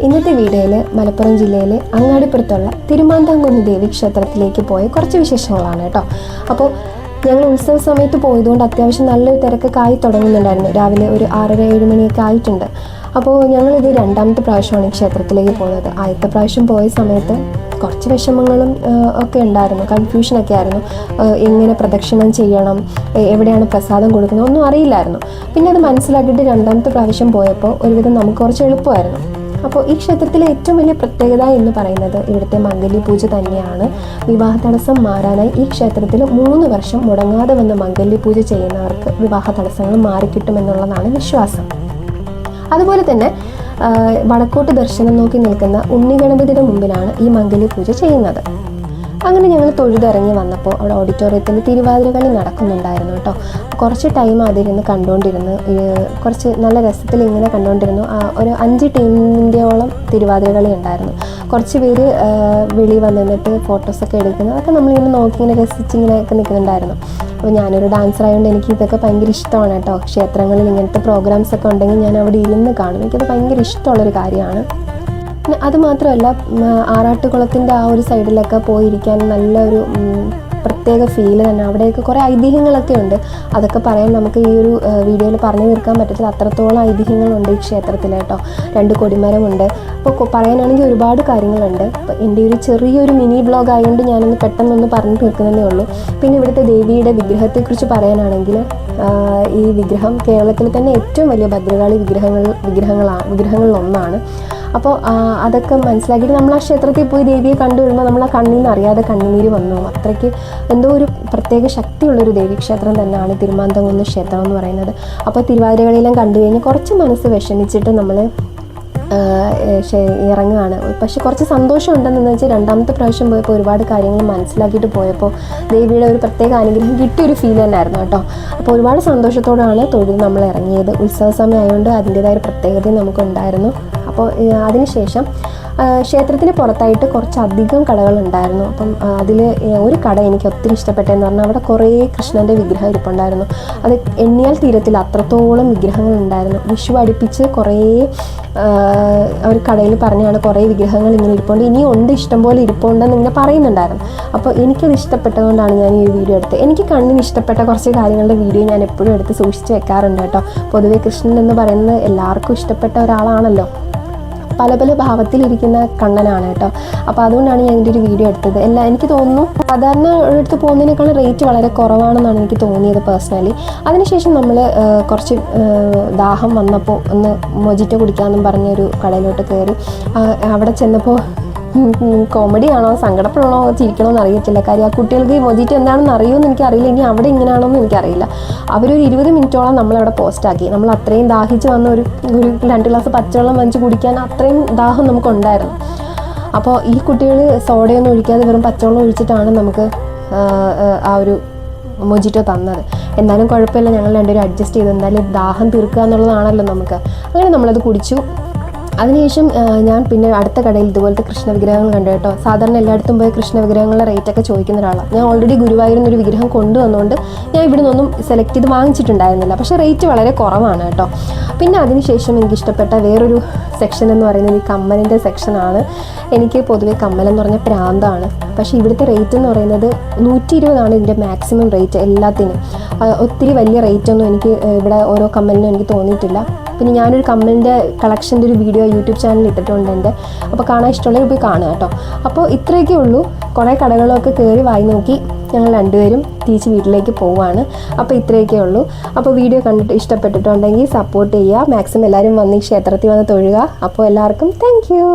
ഇന്നത്തെ വീഡിയോയിൽ മലപ്പുറം ജില്ലയിലെ അങ്ങാടിപ്പുറത്തുള്ള തിരുമാന്താംകുന്ന് ദേവീക്ഷേത്രത്തിലേക്ക് പോയ കുറച്ച് വിശേഷങ്ങളാണ് കേട്ടോ. അപ്പോൾ ഞങ്ങൾ ഉത്സവ സമയത്ത് പോയതുകൊണ്ട് അത്യാവശ്യം നല്ലൊരു തിരക്കൊക്കെ ആയി തുടങ്ങുന്നുണ്ടായിരുന്നു. രാവിലെ ഒരു 6:30-7 മണിയൊക്കെ ആയിട്ടുണ്ട്. അപ്പോൾ ഞങ്ങളിത് രണ്ടാമത്തെ പ്രാവശ്യമാണ് ഈ ക്ഷേത്രത്തിലേക്ക് പോകുന്നത്. ആദ്യത്തെ പ്രാവശ്യം പോയ സമയത്ത് കുറച്ച് വിഷമങ്ങളും ഒക്കെ ഉണ്ടായിരുന്നു, കൺഫ്യൂഷനൊക്കെ ആയിരുന്നു. എങ്ങനെ പ്രദക്ഷിണം ചെയ്യണം, എവിടെയാണ് പ്രസാദം കൊടുക്കുന്നത് ഒന്നും അറിയില്ലായിരുന്നു. പിന്നെ അത് മനസ്സിലാക്കിയിട്ട് രണ്ടാമത്തെ പ്രാവശ്യം പോയപ്പോൾ ഒരുവിധം നമുക്ക് കുറച്ച് എളുപ്പമായിരുന്നു. അപ്പോൾ ഈ ക്ഷേത്രത്തിലെ ഏറ്റവും വലിയ പ്രത്യേകത എന്ന് പറയുന്നത് ഇവിടുത്തെ മംഗല്യ പൂജ തന്നെയാണ്. വിവാഹ തടസ്സം മാറാനായി ഈ ക്ഷേത്രത്തിൽ 3 വർഷം മുടങ്ങാതെ വന്ന് മംഗല്യ പൂജ ചെയ്യുന്നവർക്ക് വിവാഹ തടസ്സങ്ങൾ മാറിക്കിട്ടുമെന്നുള്ളതാണ് വിശ്വാസം. അതുപോലെ തന്നെ വടക്കോട്ട് ദർശനം നോക്കി നിൽക്കുന്ന ഉണ്ണിഗണപതിയുടെ മുമ്പിലാണ് ഈ മംഗല്യ പൂജ ചെയ്യുന്നത്. അങ്ങനെ ഞങ്ങൾ തൊഴുതിറങ്ങി വന്നപ്പോൾ അവിടെ ഓഡിറ്റോറിയത്തിൽ തിരുവാതിര കളി നടക്കുന്നുണ്ടായിരുന്നു കേട്ടോ. കുറച്ച് ടൈം അതിരുന്ന് കണ്ടുകൊണ്ടിരുന്നു, കുറച്ച് നല്ല രസത്തിൽ ഇങ്ങനെ കണ്ടുകൊണ്ടിരുന്നു. ഒരു 5 ടീമിൻ്റെയോളം തിരുവാതിര കളി ഉണ്ടായിരുന്നു. കുറച്ച് പേര് വെളി വന്നിട്ട് ഫോട്ടോസൊക്കെ എടുക്കുന്നു. അതൊക്കെ നമ്മളിങ്ങനെ നോക്കി ഇങ്ങനെ രസിച്ചിങ്ങനെയൊക്കെ നിൽക്കുന്നുണ്ടായിരുന്നു. അപ്പോൾ ഞാനൊരു ഡാൻസർ ആയതുകൊണ്ട് എനിക്ക് ഇതൊക്കെ ഭയങ്കര ഇഷ്ടമാണ് കേട്ടോ. ക്ഷേത്രങ്ങളിൽ ഇങ്ങനത്തെ പ്രോഗ്രാംസൊക്കെ ഉണ്ടെങ്കിൽ ഞാൻ അവിടെ ഇരുന്ന് കാണും. എനിക്കത് ഭയങ്കര ഇഷ്ടമുള്ളൊരു കാര്യമാണ്. പിന്നെ അതുമാത്രമല്ല, ആറാട്ടുകുളത്തിൻ്റെ ആ ഒരു സൈഡിലൊക്കെ പോയിരിക്കാൻ നല്ലൊരു പ്രത്യേക ഫീല് തന്നെ. അവിടെയൊക്കെ കുറേ ഐതിഹ്യങ്ങളൊക്കെ ഉണ്ട്. അതൊക്കെ പറയാൻ നമുക്ക് ഈ ഒരു വീഡിയോയിൽ പറഞ്ഞു തീർക്കാൻ പറ്റത്തില്ല. അത്രത്തോളം ഐതിഹ്യങ്ങളുണ്ട് ഈ ക്ഷേത്രത്തിൽ കേട്ടോ. 2 കൊടിമരമുണ്ട്. അപ്പോൾ പറയാനാണെങ്കിൽ ഒരുപാട് കാര്യങ്ങളുണ്ട്. അപ്പോൾ എൻ്റെ ഒരു ചെറിയൊരു മിനി ബ്ലോഗ് ആയതുകൊണ്ട് ഞാനൊന്ന് പെട്ടെന്നൊന്ന് പറഞ്ഞു തീർക്കുന്നതേ ഉള്ളൂ. പിന്നെ ഇവിടുത്തെ ദേവിയുടെ വിഗ്രഹത്തെക്കുറിച്ച് പറയാനാണെങ്കിൽ ഈ വിഗ്രഹം കേരളത്തിൽ തന്നെ ഏറ്റവും വലിയ ഭദ്രകാളി വിഗ്രഹങ്ങളിലൊന്നാണ്. അപ്പോൾ അതൊക്കെ മനസ്സിലാക്കിയിട്ട് നമ്മൾ ആ ക്ഷേത്രത്തിൽ പോയി ദേവിയെ കണ്ടു വരുമ്പോൾ നമ്മൾ ആ കണ്ണിൽ നിന്ന് അറിയാതെ കണ്ണുനീര് വന്നു. അത്രയ്ക്ക് എന്തോ ഒരു പ്രത്യേക ശക്തിയുള്ളൊരു ദേവീക്ഷേത്രം തന്നെയാണ് തിരുമാന്താംകുന്ന് ക്ഷേത്രം എന്ന് പറയുന്നത്. അപ്പോൾ തിരുവാതിരകളെല്ലാം കണ്ടു കഴിഞ്ഞ് കുറച്ച് മനസ്സ് വിഷമിച്ചിട്ട് നമ്മൾ ഇറങ്ങുകയാണ്. പക്ഷെ കുറച്ച് സന്തോഷമുണ്ടെന്ന് വെച്ചാൽ രണ്ടാമത്തെ പ്രാവശ്യം പോയപ്പോൾ ഒരുപാട് കാര്യങ്ങൾ മനസ്സിലാക്കിയിട്ട് പോയപ്പോൾ ദേവിയുടെ ഒരു പ്രത്യേക അനുഗ്രഹം കിട്ടിയൊരു ഫീൽ തന്നെയായിരുന്നു കേട്ടോ. അപ്പോൾ ഒരുപാട് സന്തോഷത്തോടാണ് തൊഴുത് നമ്മൾ ഇറങ്ങിയത്. ഉത്സവ സമയം ആയതുകൊണ്ട് അതിൻ്റേതായ ഒരു പ്രത്യേകതയും നമുക്കുണ്ടായിരുന്നു. അപ്പോൾ അതിനുശേഷം ക്ഷേത്രത്തിന് പുറത്തായിട്ട് കുറച്ചധികം കടകളുണ്ടായിരുന്നു. അപ്പം അതിൽ ഒരു കട എനിക്ക് ഒത്തിരി ഇഷ്ടപ്പെട്ടതെന്ന് പറഞ്ഞാൽ അവിടെ കുറേ കൃഷ്ണൻ്റെ വിഗ്രഹം ഇരിപ്പുണ്ടായിരുന്നു. അത് എണ്ണിയാൽ തീരത്തില്ല, അത്രത്തോളം വിഗ്രഹങ്ങളുണ്ടായിരുന്നു. വിഷു അടുപ്പിച്ച് കുറേ ഒരു കടയിൽ പറഞ്ഞാണ് കുറേ വിഗ്രഹങ്ങൾ ഇങ്ങനെ ഇരിപ്പുണ്ട്, ഇനിയും ഉണ്ട്, ഇഷ്ടംപോലെ ഇരിപ്പുണ്ടെന്ന് ഇങ്ങനെ പറയുന്നുണ്ടായിരുന്നു. അപ്പോൾ എനിക്കത് ഇഷ്ടപ്പെട്ടതുകൊണ്ടാണ് ഞാൻ ഈ വീഡിയോ എടുത്തത്. എനിക്ക് കണ്ണിന് ഇഷ്ടപ്പെട്ട കുറച്ച് കാര്യങ്ങളുടെ വീഡിയോ ഞാൻ എപ്പോഴും എടുത്ത് സൂക്ഷിച്ച് വെക്കാറുണ്ട് കേട്ടോ. പൊതുവേ കൃഷ്ണൻ എന്ന് പറയുന്നത് എല്ലാവർക്കും ഇഷ്ടപ്പെട്ട ഒരാളാണല്ലോ. പല പല ഭാവത്തിലിരിക്കുന്ന കണ്ണനാണ് കേട്ടോ. അപ്പോൾ അതുകൊണ്ടാണ് ഞാൻ ഇതിൻ്റെ ഒരു വീഡിയോ എടുത്തത്. എനിക്ക് തോന്നുന്നു സാധാരണ എടുത്ത് പോകുന്നതിനേക്കാളും റേറ്റ് വളരെ കുറവാണെന്നാണ് എനിക്ക് തോന്നിയത് പേഴ്സണലി. അതിനുശേഷം നമ്മൾ കുറച്ച് ദാഹം വന്നപ്പോൾ ഒന്ന് മൊജിറ്റോ കുടിക്കാമെന്നും പറഞ്ഞൊരു കടയിലോട്ട് കയറി. അവിടെ ചെന്നപ്പോൾ കോമഡിയാണോ സങ്കടപ്പെടണോ ചിരിക്കണമെന്ന് അറിയത്തില്ല. കാര്യം ആ കുട്ടികൾക്ക് മൊജിറ്റോ എന്താണെന്ന് അറിയുമെന്ന് എനിക്കറിയില്ല. ഇനി അവിടെ ഇങ്ങനെയാണോന്നും എനിക്കറിയില്ല. അവരൊരു 20 മിനിറ്റോളം നമ്മളവിടെ പോസ്റ്റാക്കി. നമ്മൾ അത്രയും ദാഹിച്ച് വന്ന ഒരു 2 ഗ്ലാസ് പച്ചവെള്ളം വാങ്ങിച്ച് കുടിക്കാൻ അത്രയും ദാഹം നമുക്കുണ്ടായിരുന്നു. അപ്പോൾ ഈ കുട്ടികൾ സോഡയൊന്നും ഒഴിക്കാതെ വെറും പച്ചവെള്ളം ഒഴിച്ചിട്ടാണ് നമുക്ക് ആ ഒരു മൊജിറ്റോ തന്നത്. എന്നാലും കുഴപ്പമില്ല, ഞങ്ങൾ രണ്ടുപേരും അഡ്ജസ്റ്റ് ചെയ്ത് എന്തായാലും ദാഹം തീർക്കുക എന്നുള്ളതാണല്ലോ നമുക്ക്. അങ്ങനെ നമ്മളത് കുടിച്ചു. അതിനുശേഷം ഞാൻ പിന്നെ അടുത്ത കടയിൽ ഇതുപോലത്തെ കൃഷ്ണവിഗ്രഹങ്ങൾ കണ്ടു കേട്ടോ. സാധാരണ എല്ലായിടത്തും പോയി കൃഷ്ണവിഗ്രഹങ്ങളുടെ റേറ്റൊക്കെ ചോദിക്കുന്ന ഒരാളാണ് ഞാൻ. ഓൾറെഡി ഗുരുവായൂരിന്നൊരു വിഗ്രഹം കൊണ്ടുവന്നുകൊണ്ട് ഞാൻ ഇവിടെ നിന്നൊന്നും സെലക്ട് ചെയ്ത് വാങ്ങിച്ചിട്ടുണ്ടായിരുന്നില്ല. പക്ഷേ റേറ്റ് വളരെ കുറവാണ് കേട്ടോ. പിന്നെ അതിനുശേഷം എനിക്കിഷ്ടപ്പെട്ട വേറൊരു സെക്ഷൻ എന്ന് പറയുന്നത് ഈ കമ്മലിൻ്റെ സെക്ഷനാണ്. എനിക്ക് പൊതുവെ കമ്മലെന്ന് പറഞ്ഞാൽ പ്രാന്താണ്. പക്ഷേ ഇവിടുത്തെ റേറ്റ് എന്ന് പറയുന്നത് 120 ഇതിൻ്റെ മാക്സിമം റേറ്റ് എല്ലാത്തിനും. ഒത്തിരി വലിയ റേറ്റൊന്നും എനിക്ക് ഇവിടെ ഓരോ കമ്മലിനും എനിക്ക് തോന്നിയിട്ടില്ല. പിന്നെ ഞാനൊരു കമ്മലിൻ്റെ കളക്ഷൻ്റെ ഒരു വീഡിയോ യൂട്യൂബ് ചാനലിൽ ഇട്ടിട്ടുണ്ട് എൻ്റെ. അപ്പോൾ കാണാൻ ഇഷ്ടമുള്ളവർ പോയി കാണുക കേട്ടോ. അപ്പോൾ ഇത്രയൊക്കെ ഉള്ളൂ. കുറേ കടകളൊക്കെ കയറി വായി നോക്കി ഞങ്ങൾ രണ്ടുപേരും തിരിച്ച് വീട്ടിലേക്ക് പോവുകയാണ്. അപ്പോൾ ഇത്രയൊക്കെ ഉള്ളൂ. അപ്പോൾ വീഡിയോ കണ്ടിട്ട് ഇഷ്ടപ്പെട്ടിട്ടുണ്ടെങ്കിൽ സപ്പോർട്ട് ചെയ്യുക. മാക്സിമം എല്ലാവരും വന്ന് ഈ ക്ഷേത്രത്തിൽ വന്ന് തൊഴുക. അപ്പോൾ എല്ലാവർക്കും താങ്ക് യു.